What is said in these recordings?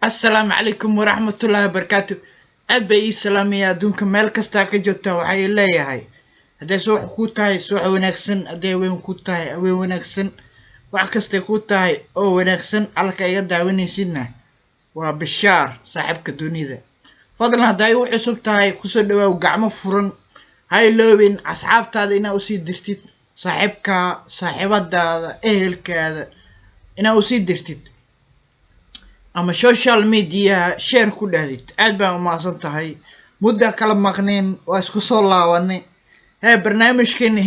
السلام عليكم ورحمة الله وبركاته. أد بي سلامي أدونك مال كستا كجوتا وحي الله يهي هدي سوح كوتاي سوح ونكسن أدي وين كوتاي أوي ونكسن وعكستي كوتاي أو ونكسن على كيدا ونسينا وبشار صاحبك الدوني ذا فضلنا هداي وعصب تاي كسر وقعمة فرن هاي لوين أصحاب تاي إنا أسيد درتيت صاحبك صاحبات دا إهلك إنا أسيد درتيت ama social media share ku dhahdid aad baan u mahadsan tahay muddo kala maqneen waa isku soo laabanay barnaamijkeeni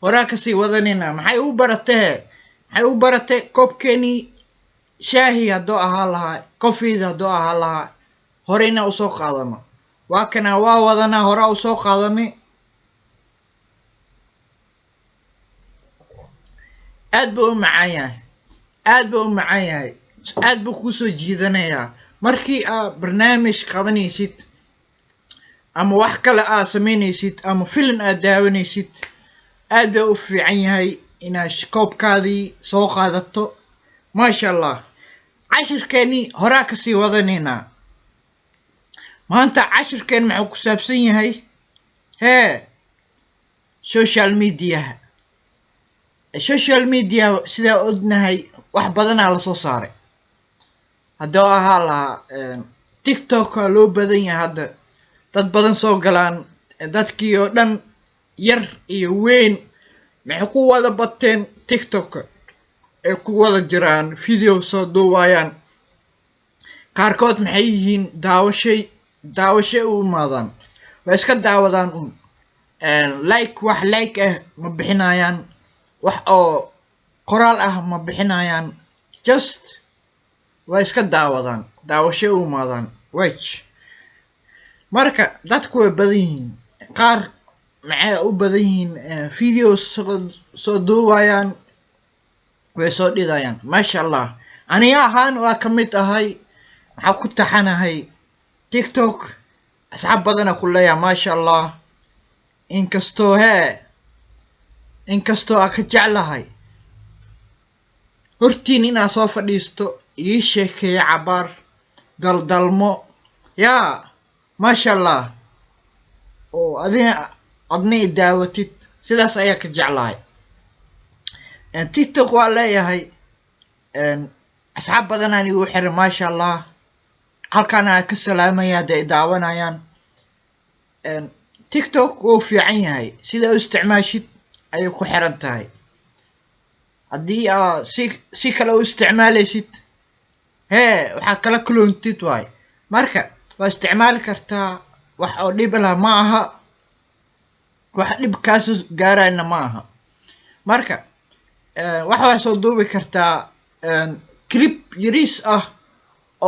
horaa ka sii wadanina maxay u baratay koobkeeni shaahi hadoo ahaa lahaa coffee hadoo ahaa lahaa horeyna u soo qaadano waa kana waa wadana hora u soo qaadanay aad buu u macaan yahay aad buu ku soo jiidanayaa markii aad barnaamij qabanaysid ama wax kale aad sameynaysid ama film aad daawanaysid aad buu u fiican yahay inaad koobkaadii soo qaadato maasha allah cashirkeeni horaa ka sii wadanayna maanta cashirkeen maxuu ku saabsan yahay social media sida ognahay wax badan la soo saaray hadoo ahaa lahaa TikTok loo badan yahay hadda dad badan soo galaan dadkii oo dhan yar iyo weyn maxay ku wada bateen TikTok ee ku wada jiraan video soo duubayaan qaarkood maxay yihiin daawashay u maadan way iska daawadaan wax like ma bixinayaan wax oo qoraal ma bixinayaan just way iska daawashay u maadan marka dadku way badan yihiin qaar maxay u badan yihiin videos soo duubayaan way soo dhidayaan maasha allah aniga ahaan waa ka mid ahay waxaa ku taxanahay TikTok asxaab badan ku leeyahay maasha allah inkastoo aan ka jeclahay hortiin inaan soo fadhiisto ii sheekeeyo cabaar daldalmo yaa maasha allah oo adna i daawatid sidaas ayaa ka jeclahay TikTok waa leeyahay asxaab badanaan igu xiran maasha allah halkaan aan ka salaamaya hadday daawanayaan TikTok wuu fiican yahay sida u isticmaashid ayay ku xiran tahay haddii aad si kale u isticmaalaysid waxaa kala kuloontid waay marka waa isticmaali kartaa wax oo dhib lah ma aha wax dhib kaas gaarayna ma aha marka waxaa soo duubi kartaa clip yariis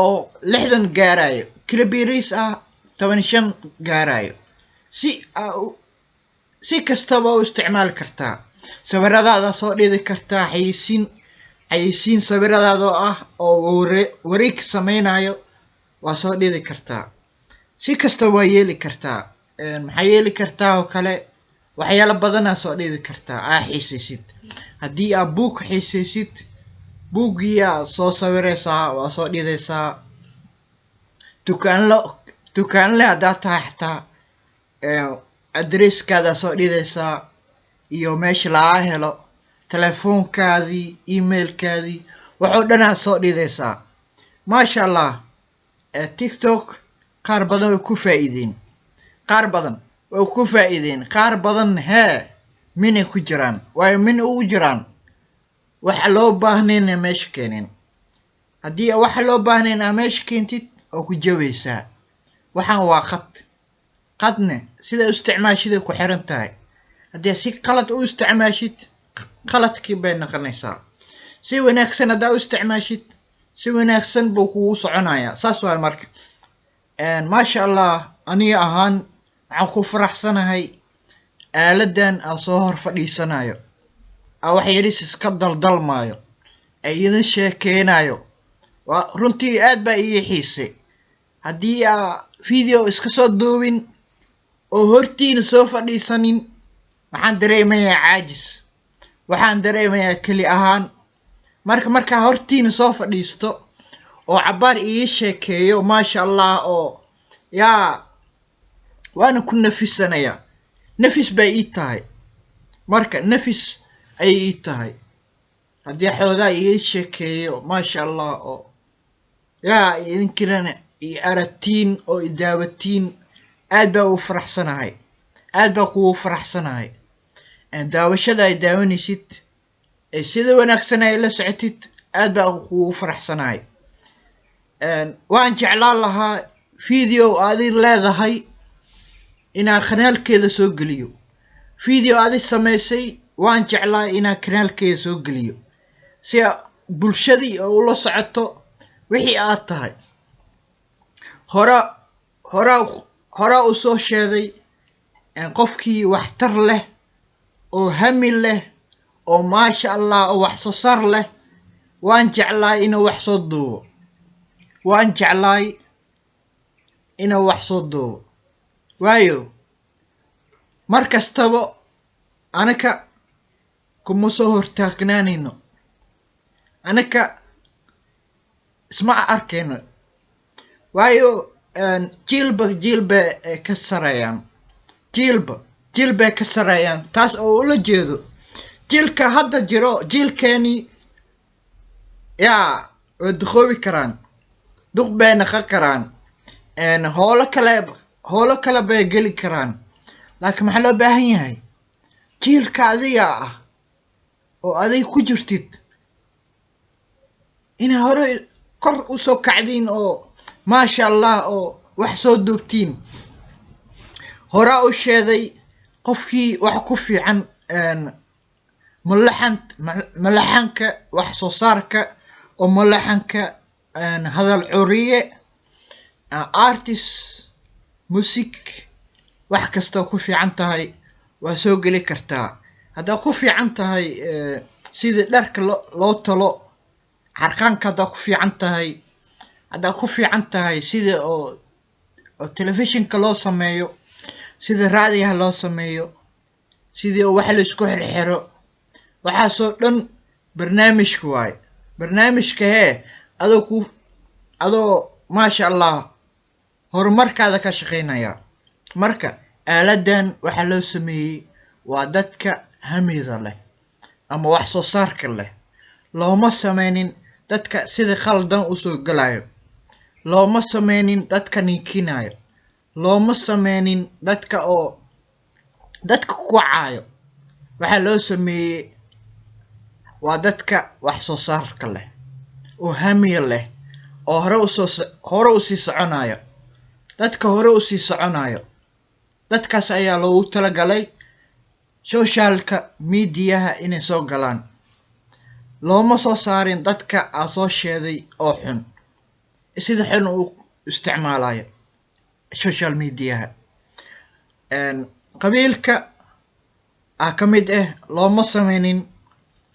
oo 60 gaarayo clip yariis 15 gaarayo si kastaba u isticmaali kartaa sawiradaada soo dhigi kartaa xayisiin sawiradaada oo wareeg sameynayo waa soo dhigi kartaa si kasta waa yeeli kartaa maxay yeeli kartaa oo kale waxyaalo badan soo dhigi kartaa xiisaysid haddii aad buug xiisaysid buugiya soo sawiraysaa waa soo dhigaysaa dukaanle haddaad tahay xataa adresskaada soo dhigaysaa iyo meesha laga helo telefoonkaadii emailkaadii waxoo dhan soo dhigaysaa maasha allah TikTok qaar badan way ku faa'iideen qaar badan minay ku jiraan waayo min ugu jiraan waxa loo baahnayn meesha keenin haddii waxa loo baahnayn meesha keentid oo ku jabaysaa waxaan waa qadne sida isticmaashid ku xiran tahay haddii si qalad u isticmaashid qaladkii bay noqonaysaa si wanaagsan hadaa u isticmaashid si wanaagsan buu kugu soconayaa saas waa marka maasha allah aniga ahaan waxaan ku faraxsanahay aaladan aan soo hor fadhiisanayo wax yaris iska daldalmaayo ay idin sheekeynayo waa runtii aad baa ii xiisay haddii video iska soo duubin oo hortiin soo fadhiisanin waxaan dareemayaa caajis waxaan dareemayaa keli ahaan marka hortiin soo fadhiisto oo cabaar ii sheekeeyo maasha allah oo yaa waana ku nafisanaya nafis bay ii tahay marka nafis ayay ii tahay haddii xoogaa ii sheekeeyo maasha allah oo yaa idinkirana ii aragtiin oo i daawatiin aad baa ugu faraxsanahay aad baa kugu faraxsanahay daawashada ay daawanaysid ee sida wanaagsan ay la socotid aad baa kugu faraxsanahay waan jeclaan lahaa video aadi leedahay inaan kanaalkeeda soo geliyo video aadi samaysay waan jeclaa inaan kanaalkeeda soo geliyo si bulshadii oo ula socoto wixii aad tahay hora u soo sheeday qofkii waxtar leh oo hami leh oo maasha allah oo wax soo saar leh waan jeclaay inuu wax soo duubo waan jeclaay inuu wax soo duubo waayo mar kastaba anaka kuma soo hortaagnaanayno anaka isma arkayno waayo jiilba ka sarayaan jiilbay ka sarayaan taas oo ula jeedo jiilka hadda jiro jiilkeeni yaa way duqoobi karaan duq bay naqan karaan howlo kale bay geli karaan laakiin maxaa loo baahan yahay jiilka adiga ah oo adiga ku jirtid inaa hore kor u soo kacdiin oo maasha allah oo wax soo duubtiin horaa u sheeday qofkii wax ku fiican malaxanka wax soo saarka oo malaxanka hadal curiye artist music wax kasta ku fiican tahay waa soo geli kartaa haddaa ku fiican tahay sida dharka loo talo harqaanka haddaa ku fiican tahay haddaa ku fiican tahay sida oo telefishinka loo sameeyo sida raadiyaha loo sameeyo sidii oo wax la isku xirxiro waxaasoo dhan barnaamijka waay barnaamijka adoo maasha allah horumarkaada ka shaqaynaya marka aaladan waxaa loo sameeyey waa dadka hamida leh ama wax soo saarka leh looma sameynin dadka sida khaldan usoo galayo looma sameynin dadka ninkinayo looma sameynin dadka oo dadka ku wacaayo waxaa loo sameeyey waa dadka wax soo saarka leh oo hamiya leh oo hore u sii soconayo dadka hore u sii soconayo dadkaas ayaa loogu talagalay socialka mediaha inay soo galaan looma soo saarin dadka aa soo sheeday oo xun sida xun uu isticmaalayo social mediaha qabiilka ka mid looma sameynin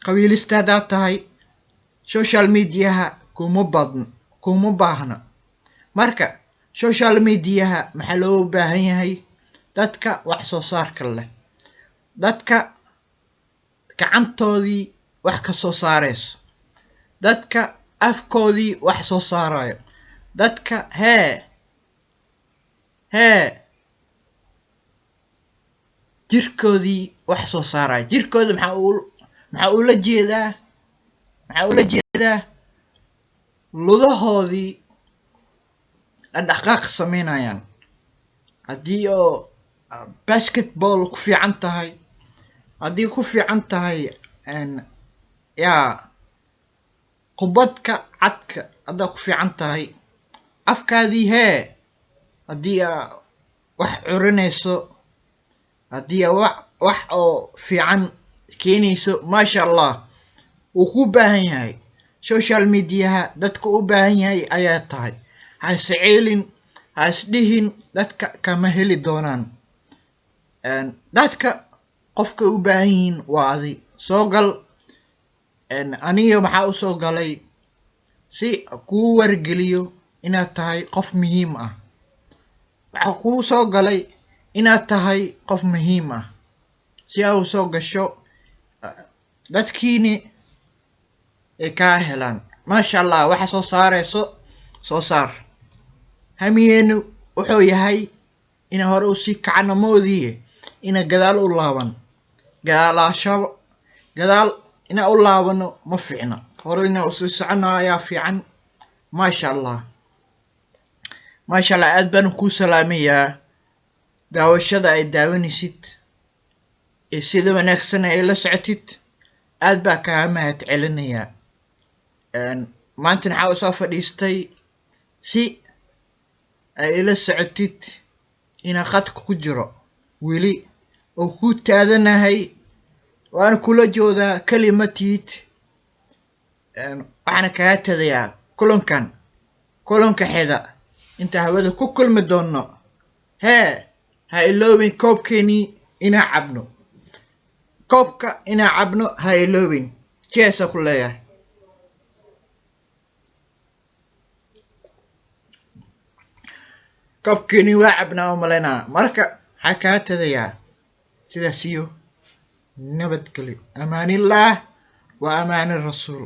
qabiilista haddaad tahay social mediaha kuma baahna marka social mediaha maxaa loogu baahan yahay dadka wax soo saarka leh dadka gacantoodii wax ka soo saarayso dadka afkoodii wax soo saarayo dadka jirkoodii wax soo saarayo jirkooda maxaa ula jeedaa ludahoodii dhaqdhaqaaq sameynayaan haddii oo basketball ku fiican tahay haddii ku fiican tahay kubadka cadka haddaa ku fiican tahay afkaadii haddii wax curinayso haddii wax oo fiican keenayso maasha allah wuu ku baahan yahay social mediaha dadka u baahan yahay ayaa tahay ha isceelin ha isdhihin dadka kama heli doonaan dadka qofka u baahan yihiin waa adi soo gal aniga maxaa u soo galay si kuu wargeliyo inaad tahay qof muhiim ah waxaa kuu soo galay inaad tahay qof muhiim ah si aa u soo gasho dadkiini ay kaa helaan maasha allah waxa soo saarayso soo saar hamiyeenu wuxuu yahay ina hore u sii kacno moodiye ina gadaal u laaban gadaal ina u laabano ma fiicna hore ina u sii socono ayaa fiican maasha allah aad baan ku salaamayaa daawashada ay daawanaysid ee sida wanaagsan ay la socotid aad baa kaa mahad celinayaa maanta waxaa u soo fadhiistay si ay ila socotid ina khadka ku jiro weli oo ku taadanahay waan kula joodaa kalimatid waxaan kaa tadayaa kulanka xida inta hawada ku kulmi doono ha iloobin koobkeeni ina cabno koobka ina cabno ha iloobin jeesa ku leeyahay koobkeeni waa cabnaa umalena marka waxaa kaa tadayaa sidaas iyo nabadgelyo amaanillah wa amaani rasuul